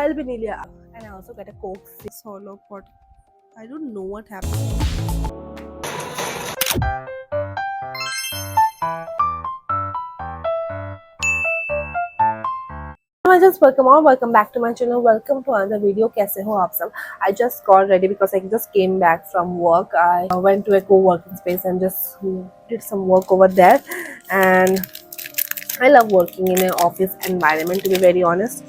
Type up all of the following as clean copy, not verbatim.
I'll be Nelia. And I also get a Coke solo pot. I don't know what happened. I just welcome back to my channel. Welcome to another video. कैसे हो आप सब? I just got ready because I just came back from work. I went to a co-working space and just did some work over there. And I love working in an office environment, to be very honest.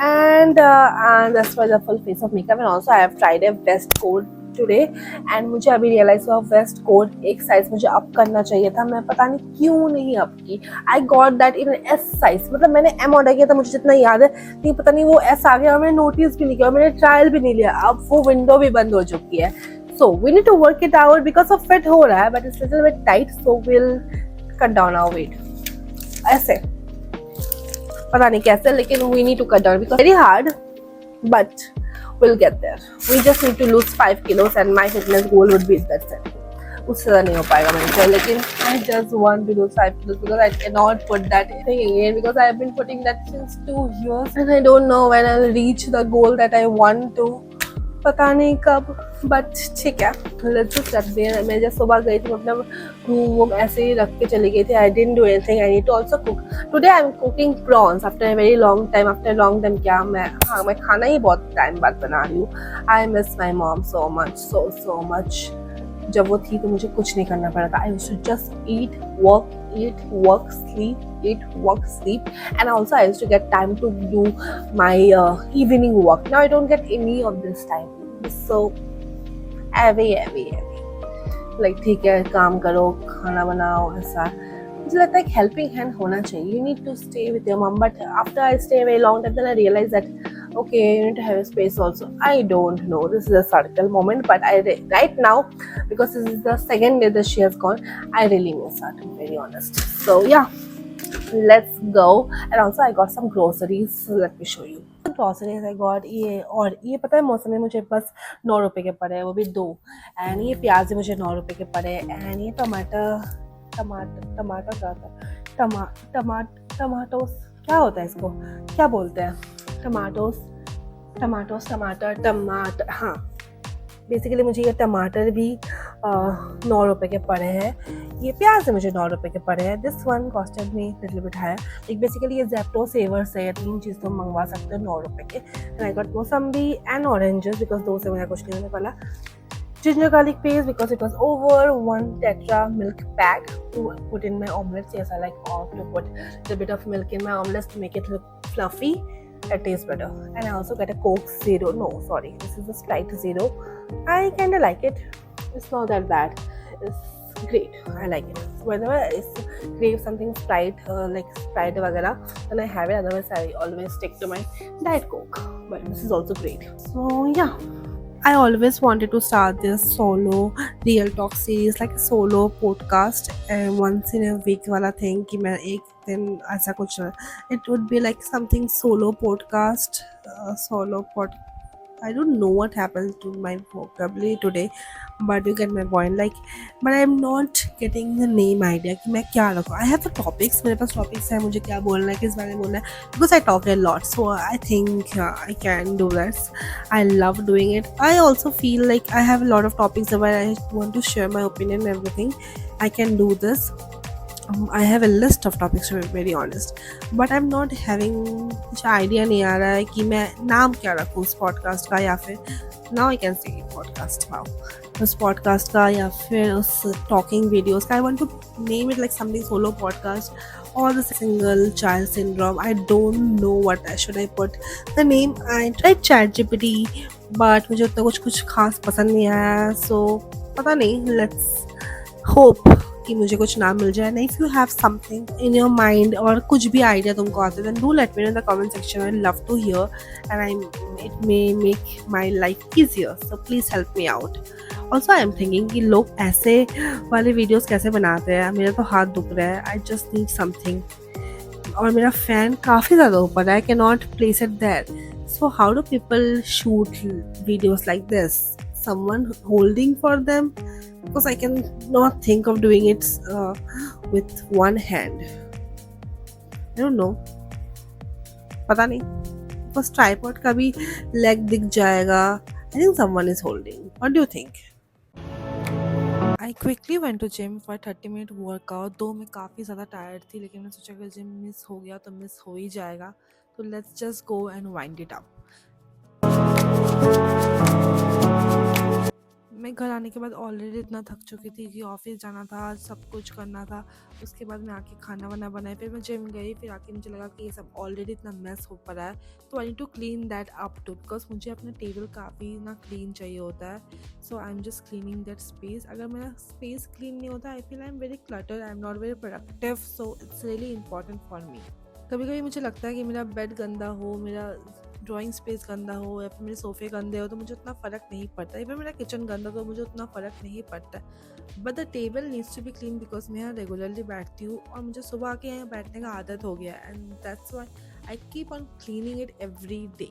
And that's why the full face of makeup. And also I have tried a vest coat today. And मुझे अभी realise हुआ waste coat एक size मुझे up करना चाहिए था. मैं पता नहीं क्यों नहीं अप की. I got that in S size. मतलब मैंने एम ऑर्डर किया था मुझे जितना याद है, लेकिन पता नहीं वो एस आ गया और मैंने नोटिस भी नहीं किया और मैंने ट्रायल भी नहीं लिया. अब वो विंडो भी बंद हो चुकी है. So we need to work it out because of fit हो रहा है but it's little bit tight. So will cut down our weight. ऐसे पता नहीं कैसे, लेकिन we need to cut down because very hard, but we'll get there. We just need to lose 5 kilos and my fitness goal would be that set. उससे ज़्यादा नहीं हो पाएगा मेरे से, लेकिन I just want to lose 5 kilos because I cannot put that thing again because I have been putting that since 2 years and I don't know when I'll reach the goal that I want to. पता नहीं कब, but ठीक है. Let's just रख दिया. मैं जब सुबह गई थी अपना वो ऐसे ही रख के चली गई थी. I didn't do anything. I need to also cook. Today I am cooking prawns after a very long time. After long time क्या मैं खाना ही बहुत टाइम बाद बना रही हूँ. I miss my mom so much so much. जब वो थी तो मुझे कुछ नहीं करना पड़ा था. I used to just eat work sleep and also I used to get time to do my evening walk. Now I don't get any of this time. It's so heavy. Like ठीक है काम करो खाना बनाओ ऐसा. मुझे लगता है एक हेल्पिंग हैंड होना चाहिए. You need to stay with your mom, but after I stay a very long time then I realize that okay, you need to have a space also. I don't know. This is a circle moment, but right now because this is the second day that she has gone, I really miss her, to be very honest. So yeah, let's go. And also I got some groceries, so let me show you. Groceries I got. ये पता है मौसम में मुझे बस 9 रुपए के पड़े, वो भी 2. एंड ये प्याज भी मुझे 9 रुपए के पड़े. एंड ये टमाटर क्या होता है, टमाटोस क्या होता है, इसको क्या बोलते हैं, टमाटर. हाँ, बेसिकली मुझे ये टमाटर भी 9 रुपए के पड़े हैं. ये प्याज से मुझे 9 रुपए के पड़े हैं. This one costed me little bit higher. Like basically ये ज़ेप्टो सेवर से 3 चीज़ तो मंगवा सकते हो 9 रुपए के. And I got mosambi and oranges because 2 से मुझे कुछ नहीं होने वाला. Ginger garlic paste because it was over 1 tetra milk pack to put in my omelets. Yes, I like to put a bit of milk in my omelets to make it look fluffy. It tastes better. And I also get a Coke Zero. No, sorry, this is a Sprite Zero. I kind of like it. It's not that bad. It's great. I like it. So whenever I crave something Sprite, like Sprite वगैरह, then I have it. Otherwise, I always stick to my Diet Coke. But this is also great. So yeah. I always wanted to start this solo real talk series, like a solo podcast, and once in a week वाला thing कि मैं एक दिन ऐसा कुछ. It would be like something solo podcast, I don't know what happened to my vocabulary today, but you get my point. Like, but I'm not getting the name idea कि मैं क्या रखूँ. I have the topics. मेरे पास topics है. मुझे क्या बोलना है, किस बारे में बोलना है. Because I talk a lot, so I think I can do this. I love doing it. I also feel like I have a lot of topics where I want to share my opinion and everything. I can do this. I have a list of topics to be very honest, but I'm not having कुछ idea नहीं आ रहा है कि मैं नाम क्या रखूँ उस podcast का, या फिर now I can say podcast. Wow, उस podcast का या फिर उस talking videos का. I want to name it like something solo podcast or the single child syndrome. I don't know what should I put the name. I tried ChatGPT, but मुझे उतना कुछ खास पसंद नहीं आया. So पता नहीं. Let's hope कि मुझे कुछ नाम मिल जाए. नहीं, if you have something in your mind और कुछ भी idea तुमको आते then do let me know in the comment section. I love to hear and it may make my life easier, so please help me out. Also I am thinking कि लोग ऐसे वाले videos कैसे बनाते हैं. मेरा तो हाथ दुख रहा है. I just need something. और मेरा fan काफ़ी ज़्यादा ऊपर है. I cannot place it there. So how do people shoot videos like this? Someone holding for them? Because I can not think of doing it with one hand. I don't know. पता नहीं. Because tripod का भी lag दिख जाएगा. I think someone is holding. What do you think? I quickly went to gym for 30 minute workout. Though मैं काफ़ी ज़्यादा tired थी, लेकिन मैं सोचा अगर जिम मिस हो गया तो मिस हो ही जाएगा. तो let's just go and wind it up. मैं घर आने के बाद ऑलरेडी इतना थक चुकी थी कि ऑफिस जाना था, सब कुछ करना था. उसके बाद मैं आके खाना वाना बनाई, फिर मैं जिम गई. फिर आके मुझे लगा कि ये सब ऑलरेडी इतना मेस हो पड़ा है, तो I need to clean that up too, because मुझे अपना टेबल काफ़ी ना क्लीन चाहिए होता है. So I am just cleaning that space. अगर मेरा स्पेस क्लीन नहीं होता, I feel I am very clutter, I am not very productive. So it's really important for me. कभी कभी मुझे लगता है कि मेरा बेड गंदा हो, मेरा ड्राइंग स्पेस गंदा हो, या फिर मेरे सोफ़े गंदे हो, तो मुझे उतना फ़र्क नहीं पड़ता. इवन मेरा किचन गंदा तो मुझे उतना फ़र्क नहीं पड़ता. But the table needs to be clean, because मैं यहाँ रेगुलरली बैठती हूँ और मुझे सुबह आके यहाँ बैठने का आदत हो गया है. And that's why I keep on cleaning it every day.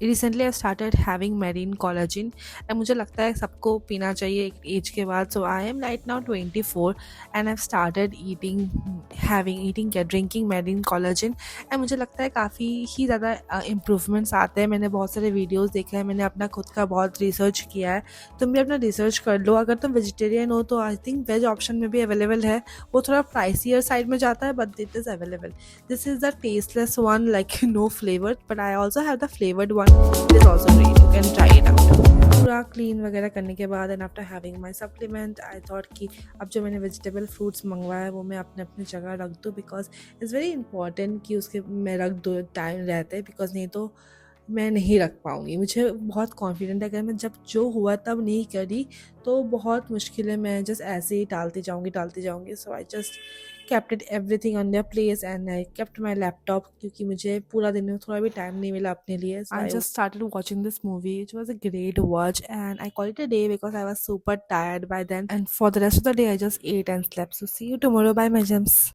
Recently I started having marine collagen, and मुझे लगता है सबको पीना चाहिए एक एज के बाद. So I am right now 24 and I started eating या ड्रिंकिंग मैरीन कोलाजिन. एंड मुझे लगता है काफ़ी ही ज़्यादा इम्प्रूवमेंट्स आते हैं. मैंने बहुत सारे वीडियोज़ देखे हैं, मैंने अपना खुद का बहुत रिसर्च किया है. तुम भी अपना रिसर्च कर लो. अगर तुम वेजिटेरियन हो तो आई थिंक वेज ऑप्शन में भी अवेलेबल है. वो थोड़ा प्राइसियर साइड में जाता है, but it is available. This is the tasteless one, like no flavor, but I also have the flavored one. It is also great. You can try it out. पूरा clean वगैरह करने के बाद and after having my supplement, I thought कि अब जो मैंने vegetable fruits मंगवाया है वो मैं अपने अपनी जगह रख दूँ, बिकॉज इट्स वेरी इंपॉर्टेंट कि उसके मैं रख दो टाइम रहते हैं, बिकॉज नहीं तो मैं नहीं रख पाऊँगी. मुझे बहुत कॉन्फिडेंट है अगर मैं जब जो हुआ तब नहीं करी तो बहुत मुश्किल है, मैं जस्ट ऐसे ही टालती जाऊँगी. So I just kept it everything on their place and I kept my laptop, क्योंकि मुझे पूरा दिन में थोड़ा भी टाइम नहीं मिला अपने लिए. So I just started watching this movie, which was a great watch, and I called it a day because I was super tired by then, and for the rest of the day I just ate and slept. So see you tomorrow. Bye my gems.